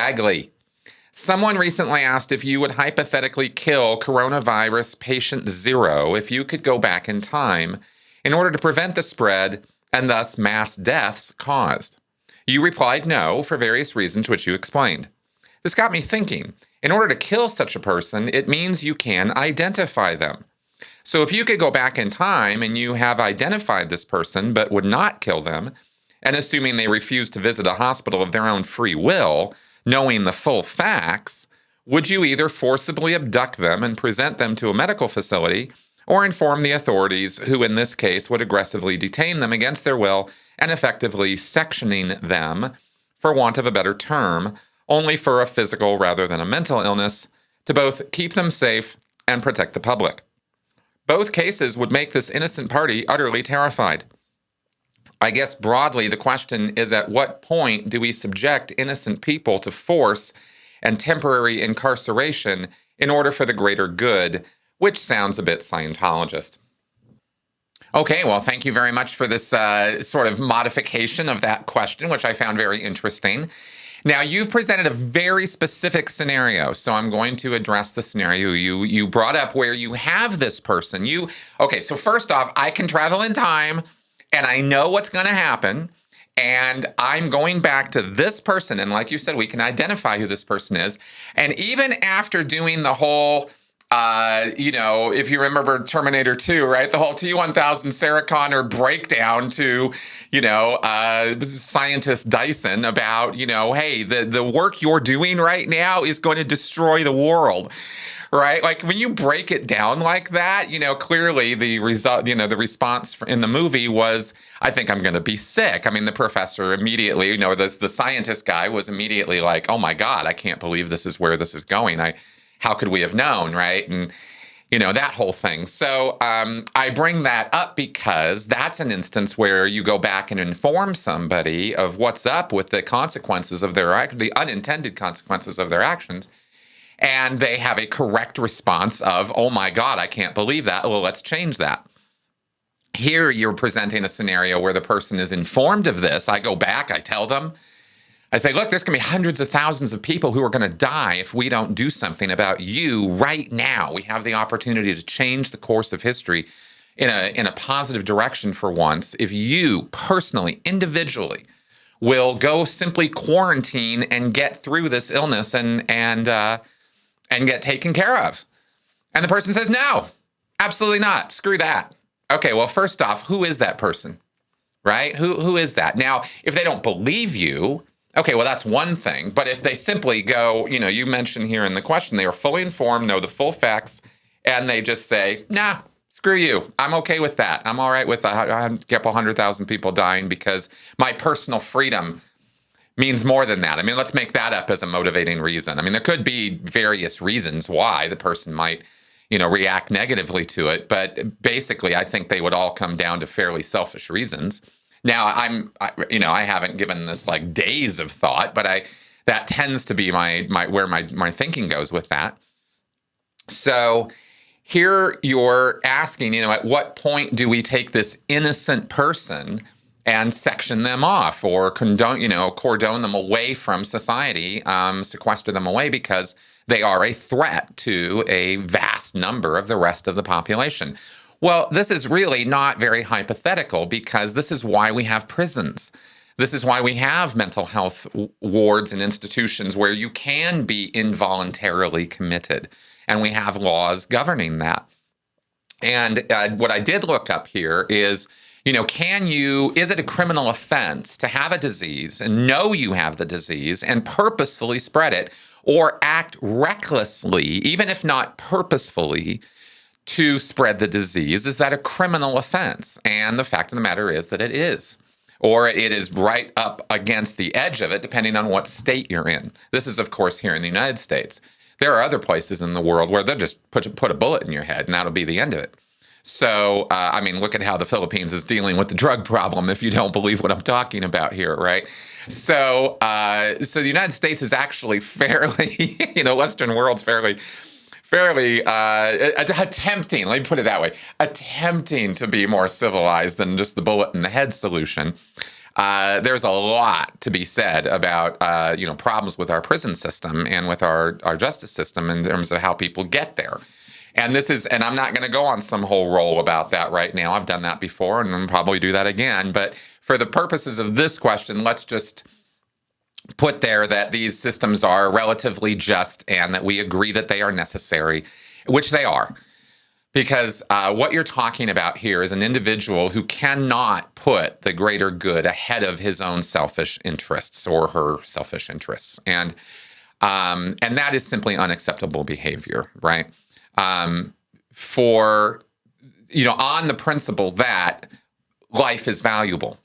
Bagley. Someone recently asked if you would hypothetically kill coronavirus patient 0 if you could go back in time in order to prevent the spread and thus mass deaths caused. You replied no for various reasons which you explained. This got me thinking. In order to kill such a person, it means you can identify them. So if you could go back in time and you have identified this person but would not kill them, and assuming they refuse to visit a hospital of their own free will, knowing the full facts, would you either forcibly abduct them and present them to a medical facility or inform the authorities, who in this case would aggressively detain them against their will and effectively sectioning them, for want of a better term, only for a physical rather than a mental illness, to both keep them safe and protect the public? Both cases would make this innocent party utterly terrified. I guess broadly, the question is, at what point do we subject innocent people to force and temporary incarceration in order for the greater good, which sounds a bit Scientologist. Okay, well, thank you very much for this sort of modification of that question, which I found very interesting. Now, you've presented a very specific scenario, so I'm going to address the scenario you brought up where you have this person. Okay, so first off, I can travel in time, and I know what's going to happen, and I'm going back to this person, and like you said, we can identify who this person is, and even after doing the whole, if you remember Terminator 2, right, the whole T-1000 Sarah Connor breakdown to, scientist Dyson about, hey, the work you're doing right now is going to destroy the world. Right? Like when you break it down like that, clearly the result, the response in the movie was, I think I'm going to be sick. I mean, the professor immediately, the scientist guy was immediately like, oh my God, I can't believe this is where this is going. How could we have known? Right. And, that whole thing. So I bring that up because that's an instance where you go back and inform somebody of what's up with the consequences of the unintended consequences of their actions. And they have a correct response of, oh my God, I can't believe that. Well, let's change that. Here you're presenting a scenario where the person is informed of this. I go back, I tell them, I say, look, there's going to be hundreds of thousands of people who are going to die if we don't do something about you right now. We have the opportunity to change the course of history in a positive direction for once. If you personally, individually, will go simply quarantine and get through this illness and get taken care of. And the person says, no, absolutely not. Screw that. Okay, well, first off, who is that person, right? Who is that? Now, if they don't believe you, okay, well, that's one thing. But if they simply go, you mentioned here in the question, they are fully informed, know the full facts, and they just say, nah, screw you. I'm okay with that. I'm all right with a couple 100,000 people dying because my personal freedom means more than that. I mean, let's make that up as a motivating reason. I mean, there could be various reasons why the person might, react negatively to it. But basically, I think they would all come down to fairly selfish reasons. Now, I haven't given this like days of thought, but that tends to be where my thinking goes with that. So here you're asking, at what point do we take this innocent person and section them off or cordon them away from society, sequester them away because they are a threat to a vast number of the rest of the population? Well, this is really not very hypothetical because this is why we have prisons. This is why we have mental health wards and institutions where you can be involuntarily committed. And we have laws governing that. And what I did look up here is, is it a criminal offense to have a disease and know you have the disease and purposefully spread it or act recklessly, even if not purposefully, to spread the disease? Is that a criminal offense? And the fact of the matter is that it is. Or it is right up against the edge of it, depending on what state you're in. This is, of course, here in the United States. There are other places in the world where they'll just put a bullet in your head, and that'll be the end of it. So, look at how the Philippines is dealing with the drug problem, if you don't believe what I'm talking about here, right? So the United States is actually fairly, Western world's fairly attempting, let me put it that way, attempting to be more civilized than just the bullet in the head solution. there's a lot to be said about problems with our prison system and with our justice system in terms of how people get there. And I'm not going to go on some whole roll about that right now. I've done that before and I'll probably do that again. But for the purposes of this question, let's just put there that these systems are relatively just and that we agree that they are necessary, which they are. Because what you're talking about here is an individual who cannot put the greater good ahead of his own selfish interests or her selfish interests. And that is simply unacceptable behavior, right? On the principle that life is valuable,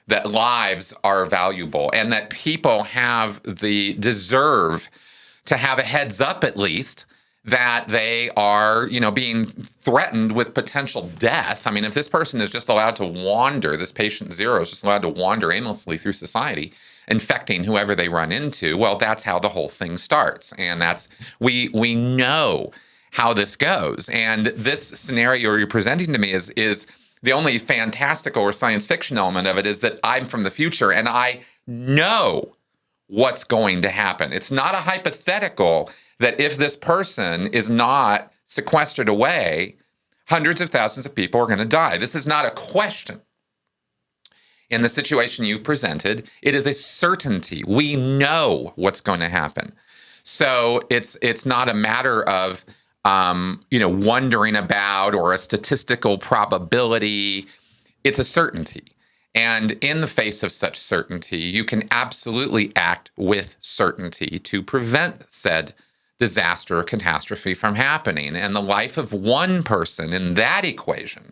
that lives are valuable, and that people deserve to have a heads up at least that they are, being threatened with potential death. I mean, if this person is just allowed to wander, this patient zero is just allowed to wander aimlessly through society, infecting whoever they run into, well, that's how the whole thing starts. And we know how this goes. And this scenario you're presenting to me is the only fantastical or science fiction element of it is that I'm from the future and I know what's going to happen. It's not a hypothetical that if this person is not sequestered away, hundreds of thousands of people are going to die. This is not a question. In the situation you've presented, it is a certainty. We know what's going to happen. So it's not a matter of wondering about or a statistical probability. It's a certainty. And in the face of such certainty, you can absolutely act with certainty to prevent said disaster or catastrophe from happening. And the life of one person in that equation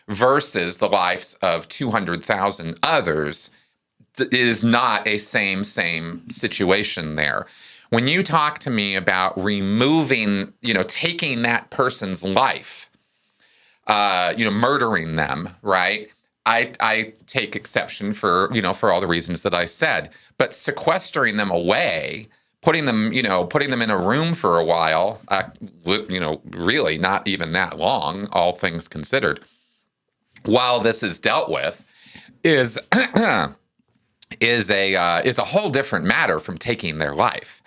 versus the lives of 200,000 others is not a same situation there. When you talk to me about removing, taking that person's life, murdering them, right? I take exception for all the reasons that I said, but sequestering them away, putting them in a room for a while, really not even that long, all things considered, while this is dealt with, is a whole different matter from taking their life.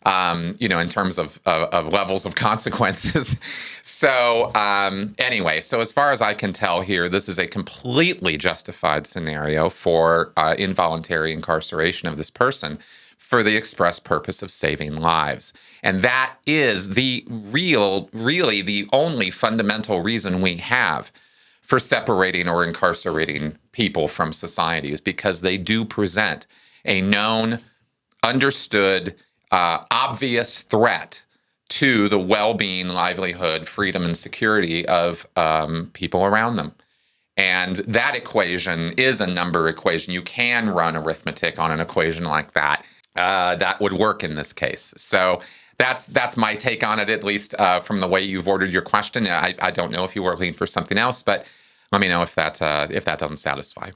In terms of levels of consequences. So anyway, so as far as I can tell here, this is a completely justified scenario for involuntary incarceration of this person for the express purpose of saving lives. And that is really the only fundamental reason we have for separating or incarcerating people from society, is because they do present a known, understood, obvious threat to the well-being, livelihood, freedom, and security of people around them. And that equation is a number equation. You can run arithmetic on an equation like that. That would work in this case. So that's my take on it, at least from the way you've ordered your question. I don't know if you were looking for something else, but let me know if that doesn't satisfy.